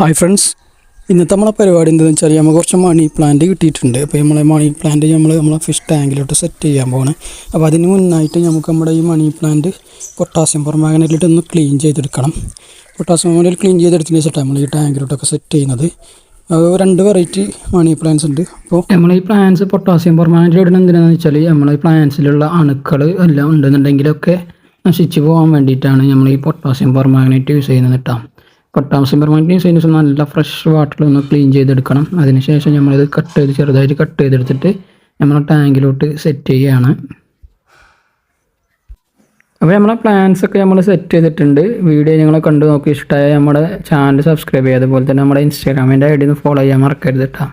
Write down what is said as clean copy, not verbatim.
Hi friends, ഇന്നത്തെ നമ്മളെ പരിപാടി എന്താണെന്ന് വെച്ചാൽ നമുക്ക് കുറച്ച് മണി പ്ലാന്റ് കിട്ടിയിട്ടുണ്ട്. അപ്പോൾ നമ്മളെ മണി പ്ലാന്റ് നമ്മളെ ഫിഷ് ടാങ്കിലോട്ട് സെറ്റ് ചെയ്യാൻ പോകണം. അപ്പോൾ അതിന് മുന്നായിട്ട് നമുക്ക് നമ്മുടെ ഈ മണി പ്ലാന്റ് പൊട്ടാസ്യം പെർമാംഗനേറ്റിലിട്ട് ഒന്ന് ക്ലീൻ ചെയ്തെടുക്കണം. പൊട്ടാസ്യം പെർമാംഗനേറ്റ് ക്ലീൻ ചെയ്തെടുത്തതിന് ശേഷം നമ്മൾ ഈ ടാങ്കിലോട്ടൊക്കെ സെറ്റ് ചെയ്യുന്നത്. രണ്ട് വെറൈറ്റി മണി പ്ലാന്റ്സ് ഉണ്ട്. അപ്പോൾ നമ്മൾ ഈ പ്ലാന്റ്സ് പൊട്ടാസ്യം പെർമാംഗനേറ്റ് ഇടുന്നത് എന്തിനാണെന്ന് വെച്ചാൽ നമ്മളെ ഈ പ്ലാന്റ്സിലുള്ള അണുക്കൾ എല്ലാം ഉണ്ടെന്നുണ്ടെങ്കിലൊക്കെ നശിച്ച് പോകാൻ വേണ്ടിയിട്ടാണ് നമ്മൾ ഈ പൊട്ടാസ്യം പെർമാംഗനേറ്റ് യൂസ് ചെയ്യുന്നത് കേട്ടോ. പൊട്ടാസ്യം പെർമാംഗനേറ്റ് യൂസ് ചെയ്യുന്ന നല്ല ഫ്രഷ് വാട്ടറിൽ ഒന്ന് ക്ലീൻ ചെയ്തെടുക്കണം. അതിനുശേഷം നമ്മളിത് ചെറുതായിട്ട് കട്ട് ചെയ്തെടുത്തിട്ട് നമ്മൾ ടാങ്കിലോട്ട് സെറ്റ് ചെയ്യുകയാണ്. അപ്പോൾ നമ്മളെ പ്ലാൻസ് ഒക്കെ നമ്മൾ സെറ്റ് ചെയ്തിട്ടുണ്ട്. വീഡിയോ നിങ്ങൾ കണ്ടു നോക്കി ഇഷ്ടമായ നമ്മുടെ ചാനൽ സബ്സ്ക്രൈബ് ചെയ്യുക. അതുപോലെ തന്നെ നമ്മുടെ ഇൻസ്റ്റാഗ്രാമിൻ്റെ ID ഒന്ന് ഫോളോ ചെയ്യാൻ മറക്കരുത് കേട്ടോ.